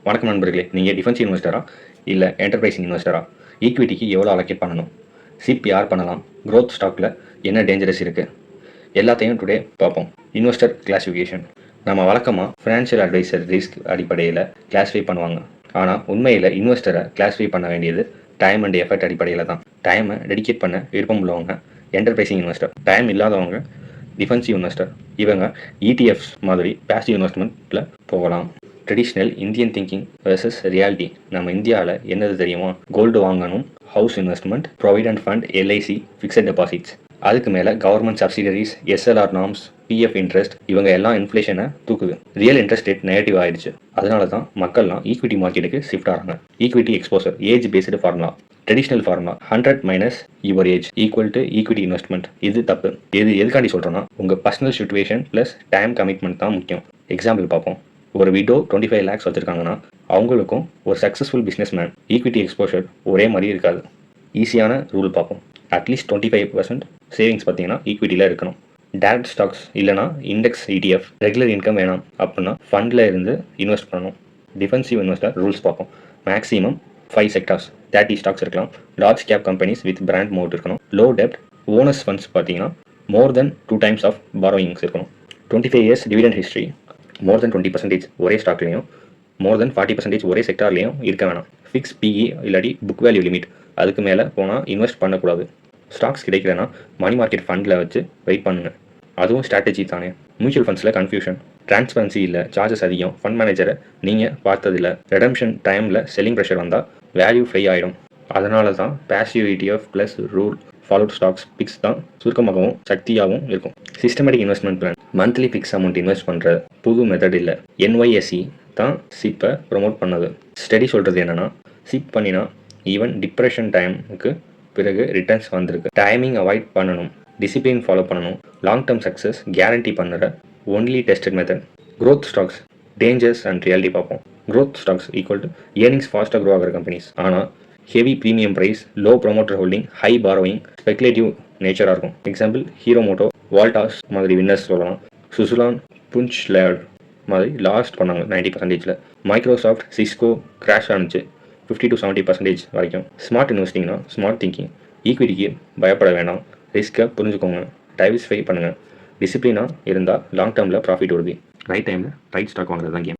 வணக்கம் நண்பர்களே, நீங்கள் டிஃபென்ஸ் இன்வெஸ்டரா இல்லை என்டர்பிரைசிங் இன்வெஸ்டரா? ஈக்விட்டிக்கு எவ்வளோ அலோகேட் பண்ணணும், சிப் யார் பண்ணலாம், க்ரோத் ஸ்டாக்கில் என்ன டேஞ்சரஸ் இருக்குது, எல்லாத்தையும் டுடே பார்ப்போம். Investor classification. நம்ம வழக்கமாக ஃபினான்ஷியல் அட்வைசர் ரிஸ்க் அடிப்படையில் கிளாஸிஃபை பண்ணுவாங்க. ஆனால் உண்மையில் இன்வெஸ்டரை கிளாஸிஃபை பண்ண வேண்டியது டைம் அண்ட் எஃபர்ட் அடிப்படையில் தான். டைமை டெடிகேட் பண்ண விருப்பம் உள்ளவங்க என்டர்பிரைசிங் இன்வெஸ்டர், டைம் இல்லாதவங்க டிஃபென்சிவ் இன்வெஸ்டர். இவங்க இடிஎஃப்ஸ் மாதிரி பேசிவ் இன்வெஸ்ட்மெண்ட்டில் போகலாம். Traditional Indian thinking versus reality. நம்ம இந்தியாவில் என்னது தெரியுமா? கோல்டு வாங்கணும், house investment, provident fund, LIC, fixed deposits. அதுக்கு மேலே government subsidiaries, SLR norms, PF interest, இவங்க எல்லாம் இன்ஃப்ளேஷனை தூக்குது. ரியல் இன்ட்ரெஸ்ட் ரேட் நெகட்டிவ் ஆயிடுச்சு. அதனால தான் மக்கள்லாம் ஈக்விட்டி மார்க்கெட்டுக்கு ஷிஃப்ட் ஆகிறாங்க. Equity exposure age based formula. Traditional formula 100 minus your age equal to equity investment. இது தப்பு. எதுக்காண்டி சொல்கிறேன்னா, உங்கள் personal situation plus time commitment தான் முக்கியம். எக்ஸாம்பிள் பார்ப்போம். ஒரு விடோ 25 lakhs வச்சுருக்காங்கன்னா அவங்களுக்கும் ஒரு successful business man equity exposure ஒரே மாதிரி இருக்காது. ஈஸியான ரூல் பார்ப்போம். அட்லீஸ்ட் 25% சேவிங்ஸ் பார்த்தீங்கன்னா ஈக்விட்டியில் இருக்கணும். டேரக்ட் ஸ்டாக்ஸ் இல்லைனா இண்டெக்ஸ் இடிஎஃப். ரெகுலர் இன்கம் வேணாம் அப்படின்னா ஃபண்டில் இருந்து இன்வெஸ்ட் பண்ணணும். டிஃபென்சிவ் இன்வெஸ்டர் ரூல்ஸ் பார்ப்போம். மேக்ஸிமம் 5 செக்டார்ஸ் 30 ஸ்டாக்ஸ் இருக்கலாம். Large cap companies with brand moat இருக்கணும். லோ டெப்ட். ஓனஸ் ஃபண்ட்ஸ் பார்த்தீங்கன்னா more than 2 times of borrowings இருக்கணும். 25 years dividend history. More than 20% ஒரே ஸ்டாக்லேயும் மோர் தென் 40% ஒரே செக்டார்லேயும் இருக்க வேணாம். ஃபிக்ஸ் பிஇ இல்லாட்டி புக் வேல்யூ லிமிட். அதுக்கு மேலே போனால் இன்வெஸ்ட் பண்ணக்கூடாது. ஸ்டாக்ஸ் கிடைக்கலன்னா மணி மார்க்கெட் ஃபண்டில் வச்சு வெயிட் பண்ணுங்க. அதுவும் ஸ்ட்ராட்டஜி தானே. மியூச்சுவல் ஃபண்ட்ஸில் கன்ஃபியூஷன், டிரான்ஸ்பரன்சி இல்லை, சார்ஜஸ் அதிகம், ஃபண்ட் மேனேஜரை நீங்கள் பார்த்ததில்ல, ரெடம்ஷன் டைமில் செல்லிங் ப்ரெஷர் வந்தால் வேல்யூ ஃப்ளை ஆகிடும். அதனால தான் passive ETF plus rule followed stocks picks தான் சுருக்கமாகவும் சக்தியாகவும் இருக்கும். Systematic investment plan. Monthly fix amount invest பண்ணுற புது மெத்தட் இல்லை. என்ஒய்எஸ்சி தான் சிப்பை ப்ரொமோட் பண்ணது. ஸ்டடி சொல்கிறது என்னென்னா, சிப் பண்ணினா ஈவன் டிப்ரெஷன் டைமுக்கு பிறகு ரிட்டர்ன்ஸ் வந்திருக்கு. டைமிங் அவாய்ட் பண்ணணும், டிசிப்ளின் ஃபாலோ பண்ணணும். லாங் டேர்ம் சக்ஸஸ் கேரண்டி பண்ணுற only tested method. Growth stocks dangers and reality பார்ப்போம். Growth stocks equal to earnings ஃபாஸ்ட்டாக க்ரோ ஆகிற கம்பெனிஸ். ஆனால் heavy premium price, low promoter holding, high borrowing, speculative நேச்சராக இருக்கும். Example hero Moto, Voltas மாதிரி winners சொல்லலாம். சுசுலான், புஞ்ச் லேர்ட் மாதிரி லாஸ்ட் பண்ணாங்க 90%. மைக்ரோசாஃப்ட், சிஸ்கோ கிராஷ் ஆனிச்சு 50 to 70% வரைக்கும். ஸ்மார்ட் இன்வெஸ்டிங்னா ஸ்மார்ட் திங்கிங். ஈக்விட்டிக்கு பயப்பட வேண்டாம். ரிஸ்க்கை புரிஞ்சுக்கோங்க. டைவர்சிஃபை பண்ணுங்கள். டிசிப்ளினாக இருந்தால் லாங் டேர்மில் ப்ராஃபிட் வருது. ரைட் டைமில் ரைட் ஸ்டாக் வாங்குறது தான் கேம்.